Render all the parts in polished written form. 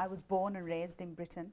I was born and raised in Britain.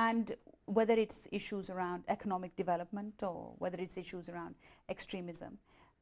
And whether it's issues around economic development or whether it's issues around extremism,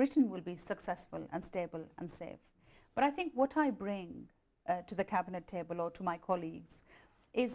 Britain will be successful and stable and safe. But I think what I bring to the cabinet table or to my colleagues is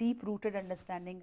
deep rooted understanding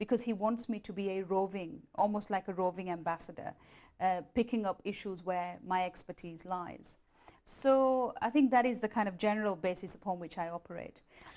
because he wants me to be a roving, almost like a roving ambassador, picking up issues where my expertise lies. So I think that is the kind of general basis upon which I operate.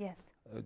Yes.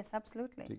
Yes, absolutely.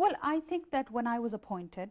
Well, I think that when I was appointed,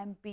MP,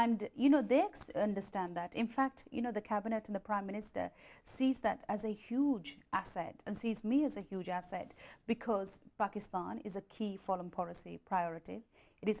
And you know they understand that. In fact, you know the cabinet and the prime minister sees that as a huge asset and sees me as a huge asset, because Pakistan is a key foreign policy priority. It is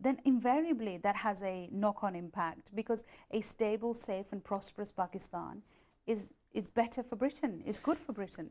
then invariably that has a knock-on impact, because a stable, safe and prosperous Pakistan is better for Britain, is good for Britain.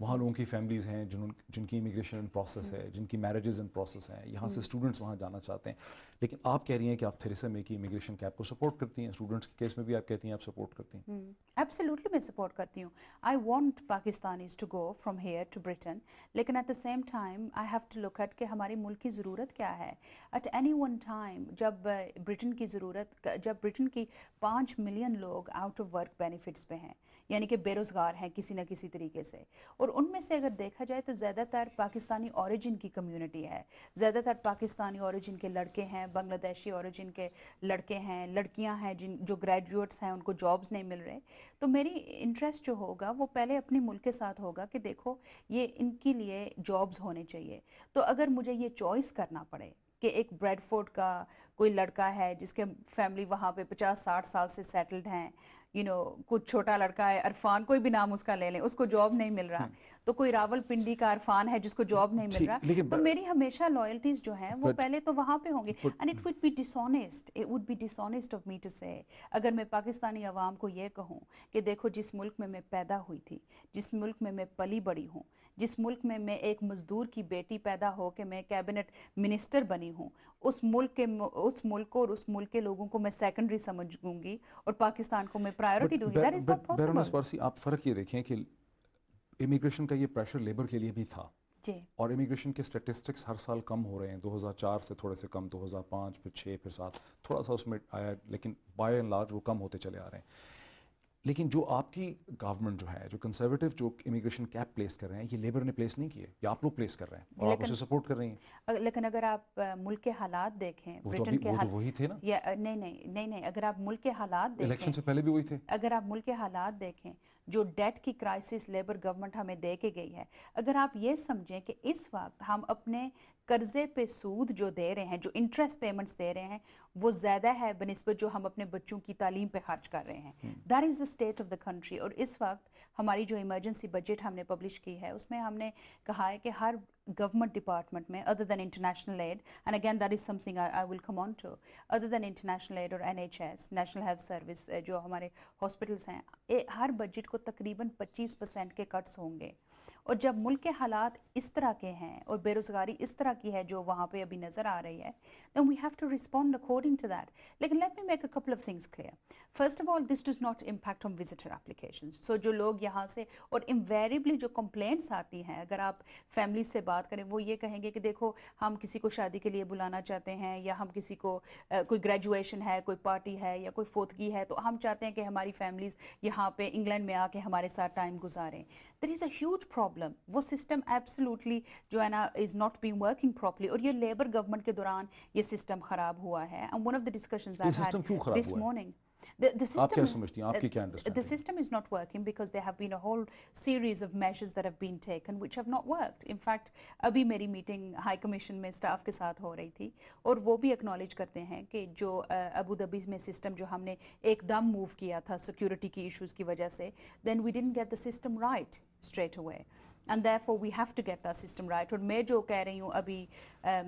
وہاں لوگوں کی families ہیں جن کی immigration in process ہے، جن کی marriages in process ہیں، یہاں سے اسٹوڈنٹس وہاں جانا چاہتے ہیں. لیکن آپ کہہ رہی ہیں کہ آپ تھیریسا مے کی امیگریشن کیپ کو سپورٹ کرتی ہیں، اسٹوڈنٹس کے کیس میں بھی آپ کہتی ہیں آپ سپورٹ کرتی ہیں. ایبسلیوٹلی میں سپورٹ کرتی ہوں. I want Pakistanis to go from here to Britain, لیکن at the same time I have to look at کہ ہمارے ملک کی ضرورت کیا ہے. ایٹ اینی ون ٹائم جب برٹن کی 5 ملین لوگ آؤٹ آف ورک بینیفٹس پہ ہیں، یعنی کہ بے روزگار ہیں کسی نہ کسی طریقے سے، اور ان میں سے اگر دیکھا جائے تو زیادہ تر پاکستانی اوریجن کی کمیونٹی ہے، زیادہ تر پاکستانی اوریجن کے لڑکے ہیں، بنگلہ دیشی اوریجن کے لڑکے ہیں، لڑکیاں ہیں جو گریجویٹس ہیں، ان کو جابز نہیں مل رہے. تو میری انٹرسٹ جو ہوگا وہ پہلے اپنے ملک کے ساتھ ہوگا کہ دیکھو یہ ان کے لیے جابز ہونے چاہیے. تو اگر مجھے یہ چوائس کرنا پڑے کہ ایک بریڈ فورڈ کا کوئی لڑکا ہے جس کے فیملی وہاں پہ 50-60 سال سے سیٹلڈ ہیں، کچھ چھوٹا لڑکا ہے عرفان، کوئی بھی نام اس کا لے لیں، اس کو جاب نہیں مل رہا، تو کوئی راول پنڈی کا عرفان ہے جس کو جاب نہیں مل رہا، تو میری ہمیشہ لائلٹیز جو ہیں وہ پہلے تو وہاں پہ ہوں گی. And it would be dishonest of me to say, اگر میں پاکستانی عوام کو یہ کہوں کہ دیکھو جس ملک میں میں پیدا ہوئی تھی، جس ملک میں میں پلی بڑی ہوں، جس ملک میں میں ایک مزدور کی بیٹی پیدا ہو کے میں کیبنٹ منسٹر بنی ہوں، اس ملک کو اور اس ملک کے لوگوں کو میں سیکنڈری سمجھوں گی اور پاکستان کو میں پرائیورٹی دوں گی. دیٹ از ناٹ بیرونس پاسبل. پارسی، آپ فرق یہ دیکھیں کہ امیگریشن کا یہ پریشر لیبر کے لیے بھی تھا، جی. اور امیگریشن کے سٹیٹسٹکس ہر سال کم ہو رہے ہیں. 2004 سے تھوڑے سے کم، 2005 پھر 6 پھر 7 تھوڑا سا اس میں آیا، لیکن بائی اینڈ لارج وہ کم ہوتے چلے آ رہے ہیں. لیکن جو آپ کی گورنمنٹ جو ہے، جو کنزرویٹو جو امیگریشن کیپ پلیس کر رہے ہیں، یہ لیبر نے پلیس نہیں کیے، یا آپ لوگ پلیس کر رہے ہیں اور آپ اسے سپورٹ کر رہی ہیں. لیکن اگر آپ ملک کے حالات دیکھیں، وہ برٹن کے تو وہی تھے نا. نہیں، اگر آپ ملک کے حالات دیکھیں، الیکشن سے پہلے بھی وہی تھے. اگر آپ ملک کے حالات دیکھیں، جو ڈیٹ کی کرائسس لیبر گورنمنٹ ہمیں دے کے گئی ہے، اگر آپ یہ سمجھیں کہ اس وقت ہم اپنے قرضے پہ سود جو دے رہے ہیں، جو انٹرسٹ پیمنٹس دے رہے ہیں، وہ زیادہ ہے بنسبت جو ہم اپنے بچوں کی تعلیم پہ خرچ کر رہے ہیں. That is the state of the country. اور اس وقت ہماری جو ایمرجنسی بجٹ ہم نے پبلش کی ہے، اس میں ہم نے کہا ہے کہ ہر گورنمنٹ ڈپارٹمنٹ میں other than international aid, and again that is something I will come on to, other than international aid اور NHS نیشنل ہیلتھ سروس جو ہمارے ہاسپٹلس ہیں، ہر بجٹ کو تقریباً 25% کے کٹس ہوں گے. اور جب ملک کے حالات اس طرح کے ہیں اور بے روزگاری اس طرح کی ہے جو وہاں پہ ابھی نظر آ رہی ہے، then we have to respond according to that. لیکن let me make a couple of things clear. First of all, this does not impact on visitor applications. So جو لوگ یہاں سے، اور invariably جو complaints آتی ہیں، اگر آپ فیملی سے بات کریں، وہ یہ کہیں گے کہ دیکھو ہم کسی کو شادی کے لیے بلانا چاہتے ہیں، یا ہم کسی کو کوئی گریجویشن ہے، کوئی پارٹی ہے، یا کوئی فوتگی ہے، تو ہم چاہتے ہیں کہ ہماری فیملیز یہاں پہ انگلینڈ میں آ کے ہمارے ساتھ ٹائم گزاریں. There is a huge problem. وہ سسٹم ایبسلیوٹلی جو ہے نا is not being working properly, اور یہ لیبر گورنمنٹ کے دوران یہ سسٹم خراب ہوا ہے. And one of the discussions یہ I've سسٹم had کیوں خراب this ہوا ہے؟ morning, آپ کیا سمجھتی ہیں، آپ کی کیا the understanding? system is not working because there have been a whole series of measures that have been taken which have not worked. In fact, ابھی میری میٹنگ ہائی کمیشن میں اسٹاف کے ساتھ ہو رہی تھی، اور وہ بھی اکنالج کرتے ہیں کہ جو ابو دھابی میں سسٹم جو ہم نے ایک دم موو کیا تھا سیکورٹی کی ایشوز کی وجہ سے، then we didn't get the system right straight away. And therefore we have to get that system right. اور میں جو کہہ رہی ہوں ابھی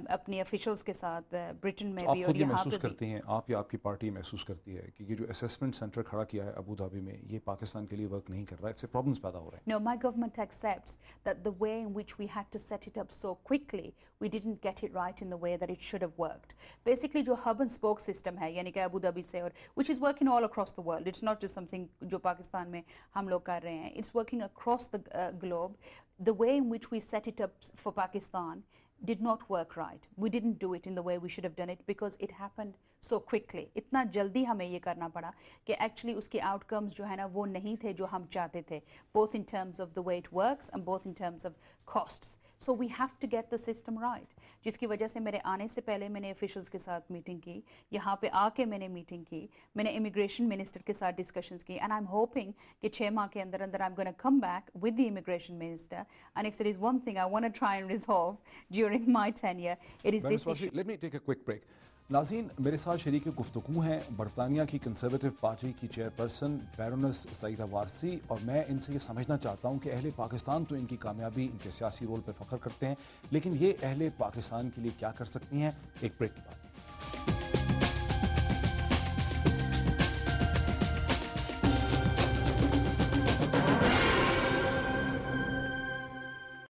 اپنی افیشلز کے ساتھ برٹن میں بھی آپ اور خود یہ یہاں محسوس پہ بھی. کرتی ہیں، آپ یا آپ کی پارٹی محسوس کرتی ہے کہ یہ جو اسیسمنٹ سینٹر کھڑا کیا ہے ابو دھابی میں، یہ پاکستان کے لیے ورک نہیں کر رہا ہے، اس سے پرابلمس پیدا ہو رہے ہیں؟ No, my government accepts that the way in which we had to set it up so quickly, we didn't get it right in the way that it should have worked. Basically, جو hub and spoke system ہے، یعنی کہ Abu Dhabi سے، اور which is working all across the world. It's not just something جو پاکستان میں ہم لوگ کر رہے ہیں. It's working across the globe. The way in which we set it up for Pakistan did not work right. We didn't do it in the way we should have done it because it happened so quickly. اتنا جلدی ہمیں یہ کرنا پڑا کہ actually اس کے out comes جو ہے نا وہ نہیں تھے جو ہم چاہتے تھے, both in terms of the way it works and both in terms of costs. So we have to get the system right. جس کی وجہ سے میرے آنے سے پہلے میں نے officials کے ساتھ میٹنگ کی, یہاں پہ آ کے میں نے میٹنگ کی, میں نے امیگریشن منسٹر کے ساتھ ڈسکشنز کی, and I'm hoping کہ 6 ماہ کے اندر اندر I'm going to come back with the immigration minister, and if there is one thing I want to try and resolve during my tenure, it is this issue. Let me take a quick break. ناظرین, میرے ساتھ شریک گفتگو ہیں برطانیہ کی conservative party کی chairperson Baroness Saeeda Warsi, اور میں ان سے یہ سمجھنا چاہتا ہوں کہ اہل پاکستان تو ان کی کامیابی, ان کے سیاسی رول پہ فخر کرتے ہیں, لیکن یہ اہل پاکستان کے لیے کیا کر سکتی ہیں؟ ایک بریک کے بعد.